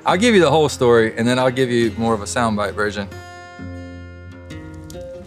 I'll give you the whole story, and then I'll give you more of a soundbite version.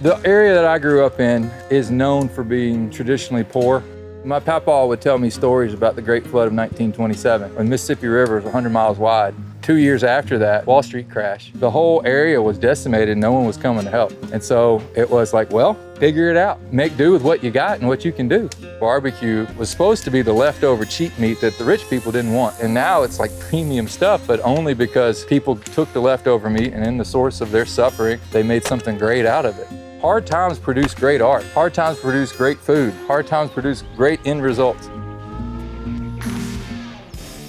The area that I grew up in is known for being traditionally poor. My papa would tell me stories about the Great Flood of 1927, when the Mississippi River was 100 miles wide. 2 years after that, Wall Street crashed. The whole area was decimated, no one was coming to help. And so it was like, well, figure it out. Make do with what you got and what you can do. Barbecue was supposed to be the leftover cheap meat that the rich people didn't want. And now it's like premium stuff, but only because people took the leftover meat and in the source of their suffering, they made something great out of it. Hard times produce great art. Hard times produce great food. Hard times produce great end results.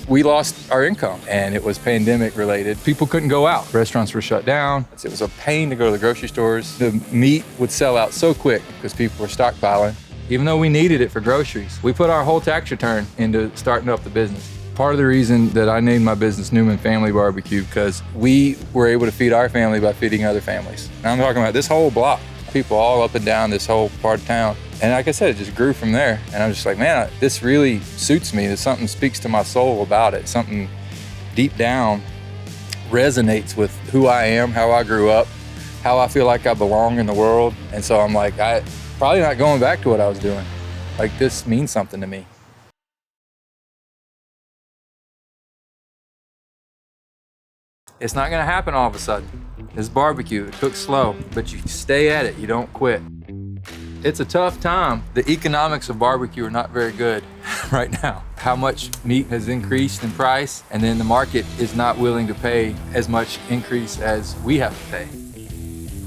We lost our income, and it was pandemic related. People couldn't go out. Restaurants were shut down. It was a pain to go to the grocery stores. The meat would sell out so quick because people were stockpiling. Even though we needed it for groceries, we put our whole tax return into starting up the business. Part of the reason that I named my business Newman Family Barbecue, because we were able to feed our family by feeding other families. Now I'm talking about this whole block. People all up and down this whole part of town. And like I said, it just grew from there. And I'm just like, man, this really suits me. There's something speaks to my soul about it. Something deep down resonates with who I am, how I grew up, how I feel like I belong in the world. And so I'm like, I probably not going back to what I was doing. Like, this means something to me. It's not gonna happen all of a sudden. It's barbecue, it cooks slow, but you stay at it, you don't quit. It's a tough time. The economics of barbecue are not very good right now. How much meat has increased in price, and then the market is not willing to pay as much increase as we have to pay.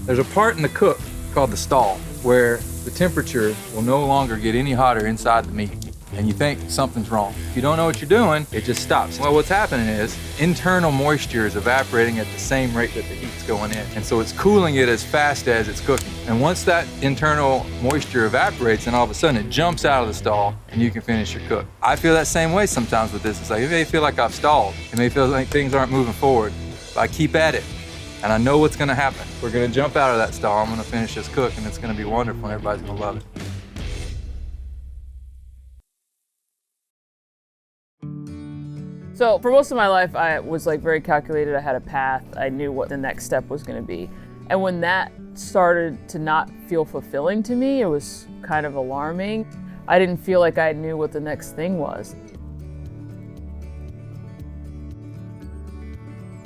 There's a part in the cook called the stall, where the temperature will no longer get any hotter inside the meat, and you think something's wrong. If you don't know what you're doing, it just stops. Well, what's happening is internal moisture is evaporating at the same rate that the heat's going in. And so it's cooling it as fast as it's cooking. And once that internal moisture evaporates, then all of a sudden it jumps out of the stall and you can finish your cook. I feel that same way sometimes with this. It's like, it may feel like I've stalled. It may feel like things aren't moving forward, but I keep at it. And I know what's gonna happen. We're gonna jump out of that stall, I'm gonna finish this cook, and it's gonna be wonderful, and everybody's gonna love it. So for most of my life, I was like very calculated. I had a path. I knew what the next step was going to be. And when that started to not feel fulfilling to me, it was kind of alarming. I didn't feel like I knew what the next thing was.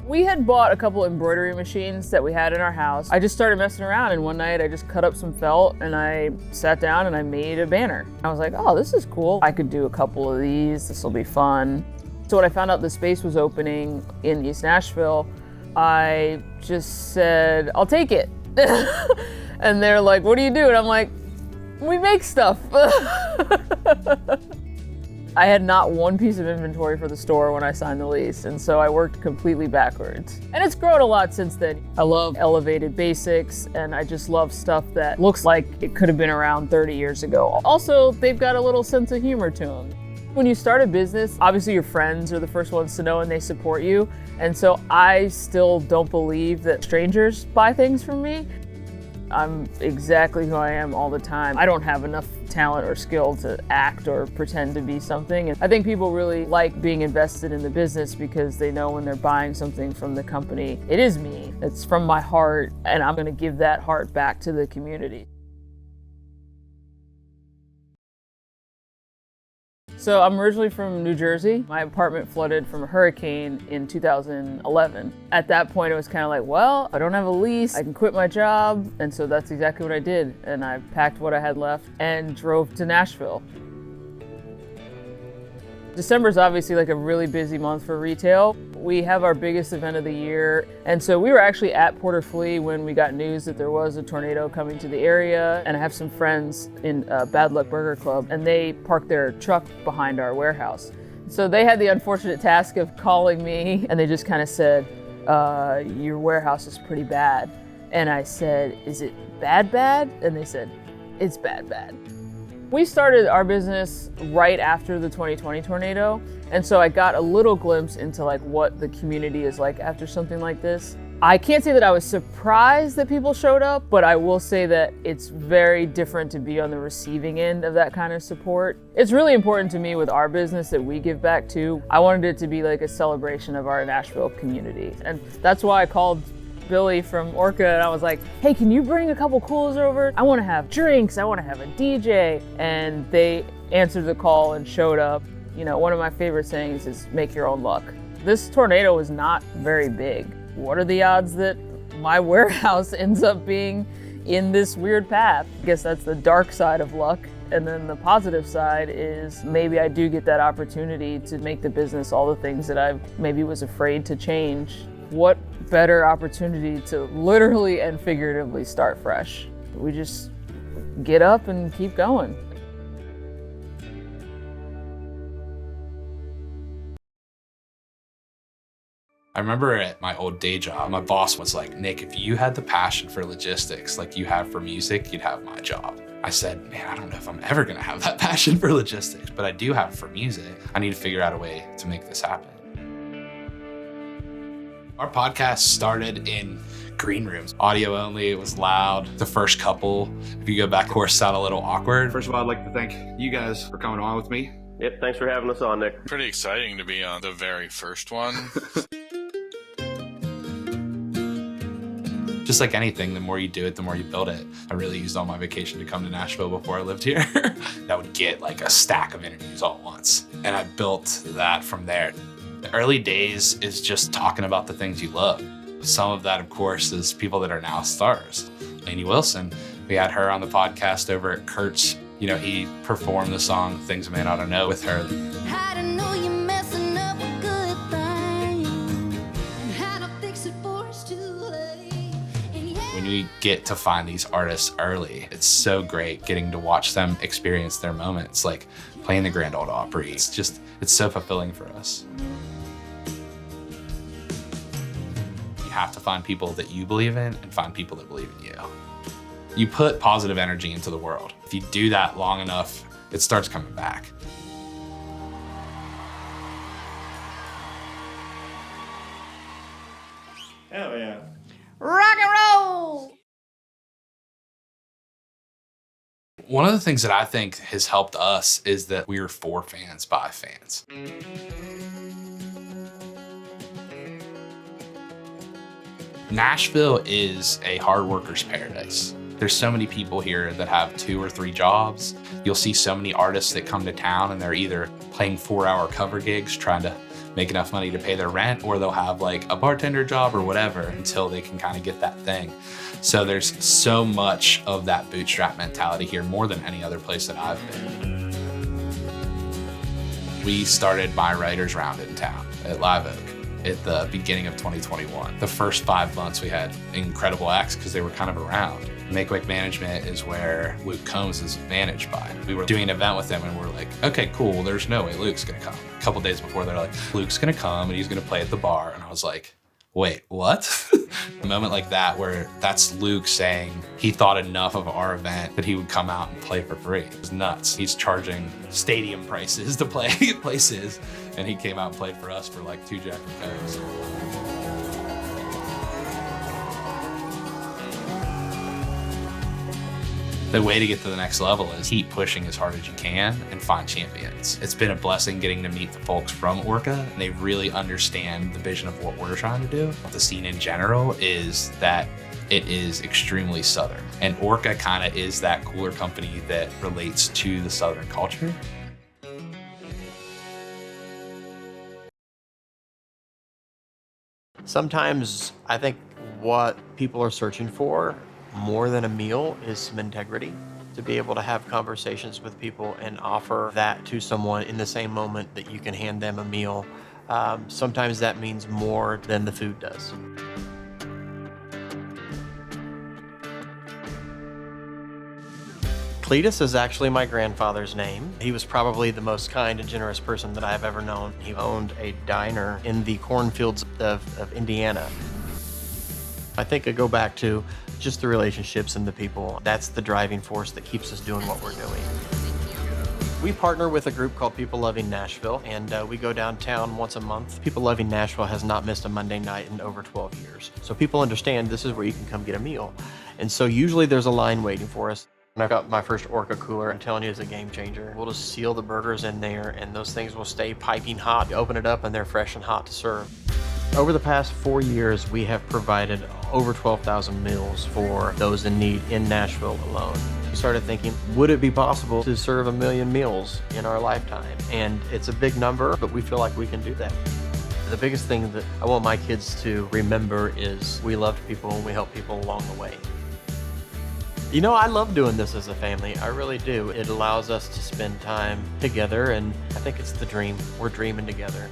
We had bought a couple embroidery machines that we had in our house. I just started messing around, and one night I just cut up some felt and I sat down and I made a banner. I was like, oh, this is cool. I could do a couple of these. This will be fun. So when I found out the space was opening in East Nashville, I just said, I'll take it. And they're like, what do you do? And I'm like, we make stuff. I had not one piece of inventory for the store when I signed the lease, and so I worked completely backwards. And it's grown a lot since then. I love elevated basics, and I just love stuff that looks like it could have been around 30 years ago. Also, they've got a little sense of humor to them. When you start a business, obviously your friends are the first ones to know and they support you. And so I still don't believe that strangers buy things from me. I'm exactly who I am all the time. I don't have enough talent or skill to act or pretend to be something. And I think people really like being invested in the business because they know when they're buying something from the company, it is me. It's from my heart, and I'm gonna give that heart back to the community. So I'm originally from New Jersey. My apartment flooded from a hurricane in 2011. At that point, it was kind of like, well, I don't have a lease, I can quit my job. And so that's exactly what I did. And I packed what I had left and drove to Nashville. December is obviously like a really busy month for retail. We have our biggest event of the year. And so we were actually at Porter Flea when we got news that there was a tornado coming to the area. And I have some friends in Bad Luck Burger Club, and they parked their truck behind our warehouse. So they had the unfortunate task of calling me, and they just kind of said, your warehouse is pretty bad. And I said, is it bad? And they said, it's bad. We started our business right after the 2020 tornado, and so I got a little glimpse into like what the community is like after something like this. I can't say that I was surprised that people showed up, but I will say that it's very different to be on the receiving end of that kind of support. It's really important to me with our business that we give back too. I wanted it to be like a celebration of our Nashville community. And that's why I called Billy from Orca and I was like, hey, can you bring a couple coolers over? I want to have drinks, I want to have a DJ. And they answered the call and showed up. You know, one of my favorite sayings is make your own luck. This tornado was not very big. What are the odds that my warehouse ends up being in this weird path? I guess that's the dark side of luck. And then the positive side is maybe I do get that opportunity to make the business all the things that I maybe was afraid to change. What better opportunity to literally and figuratively start fresh? We just get up and keep going. I remember at my old day job, my boss was like, Nick, if you had the passion for logistics like you have for music, you'd have my job. I said, man, I don't know if I'm ever gonna have that passion for logistics, but I do have it for music. I need to figure out a way to make this happen. Our podcast started in green rooms, audio only, it was loud. The first couple, if you go back, of course, sound a little awkward. First of all, I'd like to thank you guys for coming on with me. Yep, thanks for having us on, Nick. Pretty exciting to be on the very first one. Just like anything, the more you do it, the more you build it. I really used all my vacation to come to Nashville before I lived here. I would get like a stack of interviews all at once. And I built that from there. The early days is just talking about the things you love. Some of that, of course, is people that are now stars. Lainey Wilson, we had her on the podcast over at Kurt's. You know, he performed the song Things a Man Ought to Know with her. How to know you're messing up a good thing, and how to fix it before it's too late. When we get to find these artists early, it's so great getting to watch them experience their moments, like playing the Grand Ole Opry. It's so fulfilling for us. You have to find people that you believe in and find people that believe in you. You put positive energy into the world. If you do that long enough, it starts coming back. Hell yeah. Rock and roll! One of the things that I think has helped us is that we are for fans by fans. Nashville is a hard worker's paradise. There's so many people here that have 2 or 3 jobs. You'll see so many artists that come to town and they're either playing 4-hour cover gigs trying to make enough money to pay their rent, or they'll have like a bartender job or whatever until they can kind of get that thing. So there's so much of that bootstrap mentality here, more than any other place that I've been. We started my writers round in town at Live Oak at the beginning of 2021. The first 5 months we had incredible acts because they were kind of around. Make Wake Management is where Luke Combs is managed by. We were doing an event with them and we're like, okay, cool, well, there's no way Luke's gonna come. A couple days before, they're like, Luke's gonna come and he's gonna play at the bar. And I was like, wait, what? A moment like that where that's Luke saying he thought enough of our event that he would come out and play for free. It was nuts. He's charging stadium prices to play places, and he came out and played for us for like 2 Jack and Cokes. The way to get to the next level is keep pushing as hard as you can and find champions. It's been a blessing getting to meet the folks from Orca, and they really understand the vision of what we're trying to do. The scene in general is that it is extremely Southern, and Orca kind of is that cooler company that relates to the Southern culture. Sometimes I think what people are searching for more than a meal is some integrity. To be able to have conversations with people and offer that to someone in the same moment that you can hand them a meal. Sometimes that means more than the food does. Cledis is actually my grandfather's name. He was probably the most kind and generous person that I've ever known. He owned a diner in the cornfields of Indiana. I think I go back to just the relationships and the people. That's the driving force that keeps us doing what we're doing. We partner with a group called People Loving Nashville, and we go downtown once a month. People Loving Nashville has not missed a Monday night in over 12 years. So people understand this is where you can come get a meal. And so usually there's a line waiting for us. And I've got my first Orca cooler. I'm telling you, it's a game changer. We'll just seal the burgers in there, and those things will stay piping hot. You open it up, and they're fresh and hot to serve. Over the past 4 years, we have provided over 12,000 meals for those in need in Nashville alone. We started thinking, would it be possible to serve 1 million meals in our lifetime? And it's a big number, but we feel like we can do that. The biggest thing that I want my kids to remember is we loved people and we helped people along the way. You know, I love doing this as a family. I really do. It allows us to spend time together, and I think it's the dream. We're dreaming together.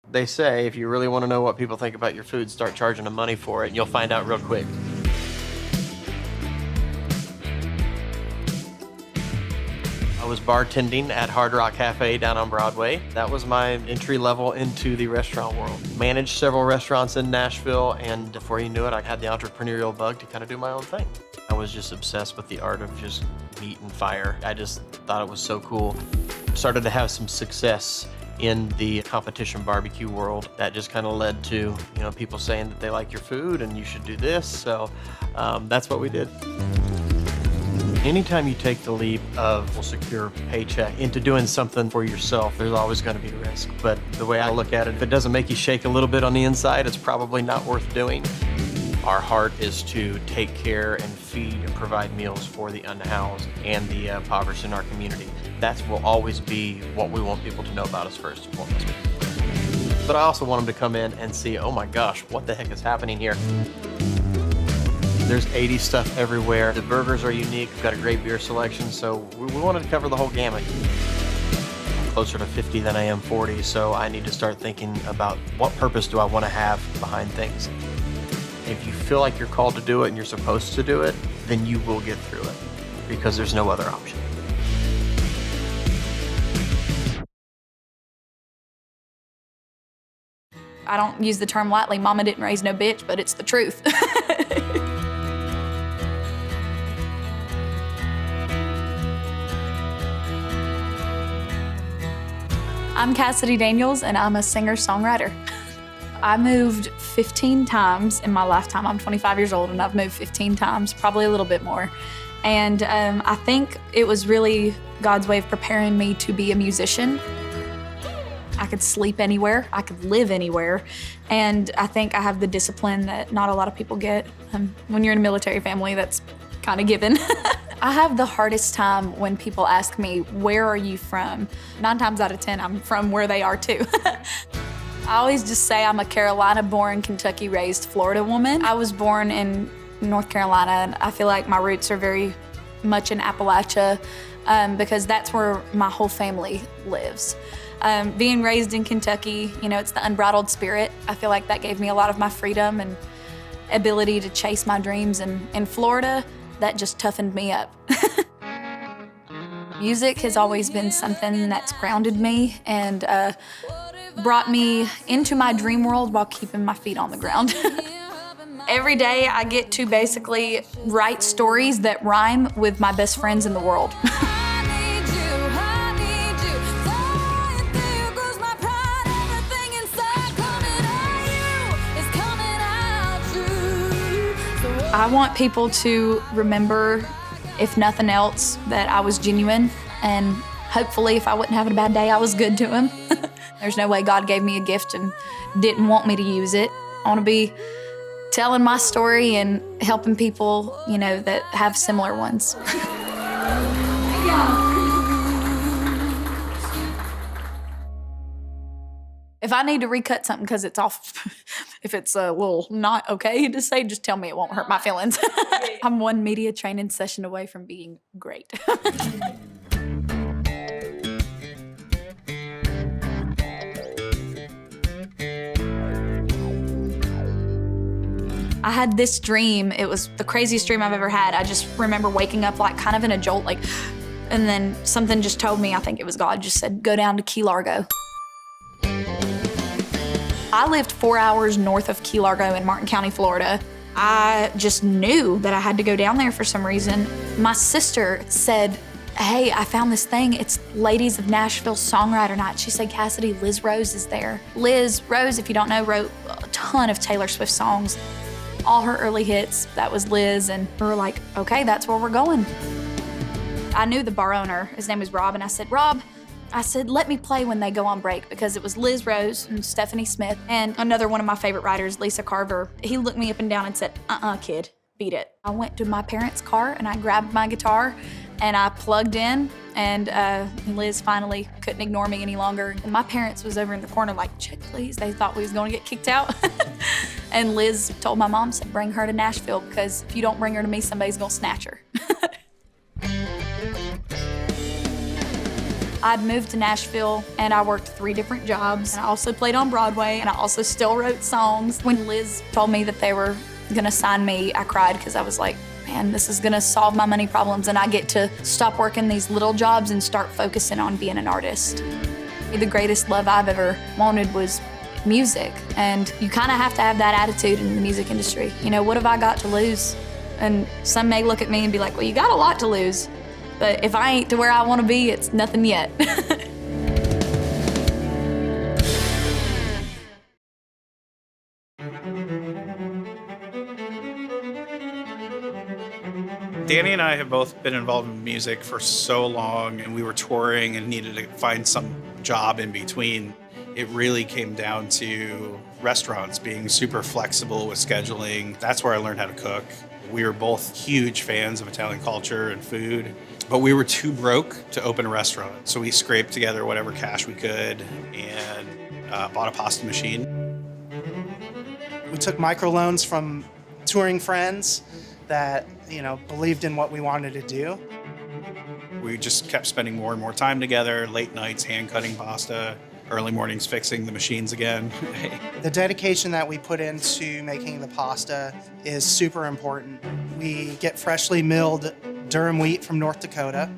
They say if you really want to know what people think about your food, start charging them money for it, and you'll find out real quick. I was bartending at Hard Rock Cafe down on Broadway. That was my entry level into the restaurant world. Managed several restaurants in Nashville, and before you knew it, I had the entrepreneurial bug to kind of do my own thing. I was just obsessed with the art of just meat and fire. I just thought it was so cool. Started to have some success in the competition barbecue world. That just kind of led to, people saying that they like your food and you should do this. So that's what we did. Anytime you take the leap of a secure paycheck into doing something for yourself, there's always going to be risk. But the way I look at it, if it doesn't make you shake a little bit on the inside, it's probably not worth doing. Our heart is to take care and feed and provide meals for the unhoused and the impoverished in our community. That will always be what we want people to know about us first and foremost. But I also want them to come in and see, oh my gosh, what the heck is happening here? There's 80 stuff everywhere. The burgers are unique. We've got a great beer selection, so we wanted to cover the whole gamut. I'm closer to 50 than I am 40, so I need to start thinking about what purpose do I want to have behind things. If you feel like you're called to do it and you're supposed to do it, then you will get through it because there's no other option. I don't use the term lightly. Mama didn't raise no bitch, but it's the truth. I'm Cassidy Daniels, and I'm a singer-songwriter. I moved 15 times in my lifetime. I'm 25 years old, and I've moved 15 times, probably a little bit more. And I think it was really God's way of preparing me to be a musician. I could sleep anywhere, I could live anywhere, and I think I have the discipline that not a lot of people get. When you're in a military family, that's kind of given. I have the hardest time when people ask me, where are you from? 9 times out of 10, I'm from where they are too. I always just say I'm a Carolina-born, Kentucky-raised Florida woman. I was born in North Carolina, and I feel like my roots are very much in Appalachia because that's where my whole family lives. Being raised in Kentucky, it's the unbridled spirit. I feel like that gave me a lot of my freedom and ability to chase my dreams. And in Florida, that just toughened me up. Music has always been something that's grounded me and brought me into my dream world while keeping my feet on the ground. Every day I get to basically write stories that rhyme with my best friends in the world. I want people to remember, if nothing else, that I was genuine, and hopefully if I wasn't having a bad day, I was good to him. There's no way God gave me a gift and didn't want me to use it. I want to be telling my story and helping people, that have similar ones. If I need to recut something because it's off, if it's a little not okay to say, just tell me, it won't hurt my feelings. I'm one media training session away from being great. I had this dream. It was the craziest dream I've ever had. I just remember waking up kind of in a jolt, and then something just told me, I think it was God, just said, go down to Key Largo. I lived 4 hours north of Key Largo in Martin County, Florida. I just knew that I had to go down there for some reason. My sister said, hey, I found this thing. It's Ladies of Nashville Songwriter Night. She said, Cassidy, Liz Rose is there. Liz Rose, if you don't know, wrote a ton of Taylor Swift songs. All her early hits, that was Liz. And we were like, okay, that's where we're going. I knew the bar owner. His name was Rob. And I said, Rob, let me play when they go on break, because it was Liz Rose and Stephanie Smith and another one of my favorite writers, Lisa Carver. He looked me up and down and said, kid, beat it. I went to my parents' car and I grabbed my guitar and I plugged in, and Liz finally couldn't ignore me any longer. And my parents was over in the corner like, check please. They thought we was gonna get kicked out. And Liz told my mom, said, bring her to Nashville, because if you don't bring her to me, somebody's gonna snatch her. I'd moved to Nashville and I worked 3 different jobs. And I also played on Broadway, and I also still wrote songs. When Liz told me that they were gonna sign me, I cried, because I was like, man, this is gonna solve my money problems, and I get to stop working these little jobs and start focusing on being an artist. The greatest love I've ever wanted was music, and you kind of have to have that attitude in the music industry. You know, what have I got to lose? And some may look at me and be like, well, you got a lot to lose. But if I ain't to where I want to be, it's nothing yet. Danny and I have both been involved in music for so long, and we were touring and needed to find some job in between. It really came down to restaurants, being super flexible with scheduling. That's where I learned how to cook. We were both huge fans of Italian culture and food, but we were too broke to open a restaurant. So we scraped together whatever cash we could and bought a pasta machine. We took microloans from touring friends that, believed in what we wanted to do. We just kept spending more and more time together, late nights hand cutting pasta, early mornings fixing the machines again. The dedication that we put into making the pasta is super important. We get freshly milled durum wheat from North Dakota.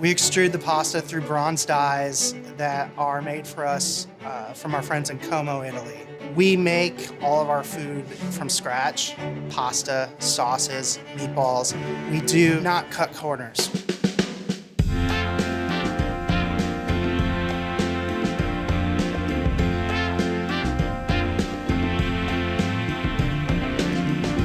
We extrude the pasta through bronze dies that are made for us from our friends in Como, Italy. We make all of our food from scratch: pasta, sauces, meatballs. We do not cut corners.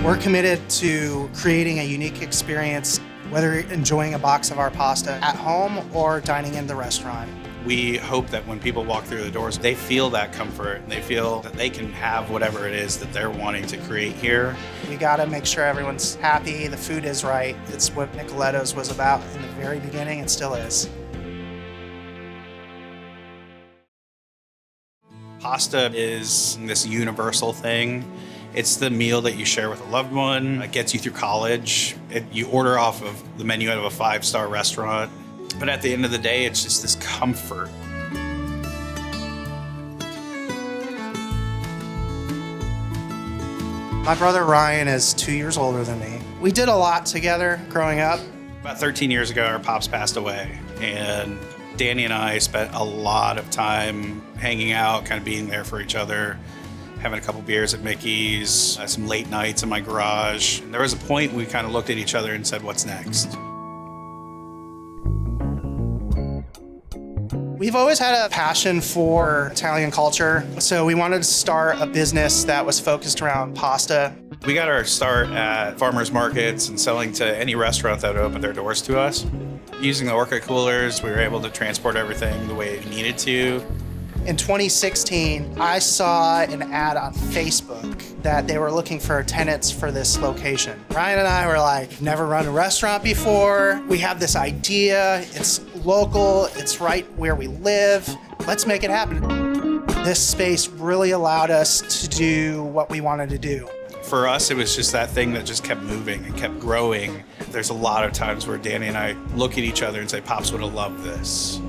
We're committed to creating a unique experience, whether you're enjoying a box of our pasta at home or dining in the restaurant. We hope that when people walk through the doors, they feel that comfort and they feel that they can have whatever it is that they're wanting to create here. We gotta make sure everyone's happy, the food is right. It's what Nicoletto's was about in the very beginning, and still is. Pasta is this universal thing. It's the meal that you share with a loved one. It gets you through college. You order off of the menu of a 5-star restaurant. But at the end of the day, it's just this comfort. My brother Ryan is 2 years older than me. We did a lot together growing up. About 13 years ago, our pops passed away, and Danny and I spent a lot of time hanging out, kind of being there for each other, having a couple beers at Mickey's, some late nights in my garage. And there was a point we kind of looked at each other and said, what's next? We've always had a passion for Italian culture, so we wanted to start a business that was focused around pasta. We got our start at farmers markets and selling to any restaurant that would open their doors to us. Using the Orca coolers, we were able to transport everything the way we needed to. In 2016, I saw an ad on Facebook that they were looking for tenants for this location. Ryan and I were like, never run a restaurant before. We have this idea, it's local, it's right where we live. Let's make it happen. This space really allowed us to do what we wanted to do. For us, it was just that thing that just kept moving and kept growing. There's a lot of times where Danny and I look at each other and say, Pops would have loved this.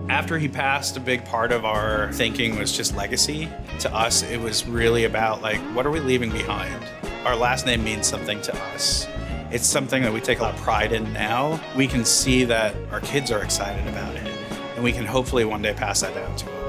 After he passed, a big part of our thinking was just legacy. To us, it was really about, like, what are we leaving behind? Our last name means something to us. It's something that we take a lot of pride in now. We can see that our kids are excited about it, and we can hopefully one day pass that down to them.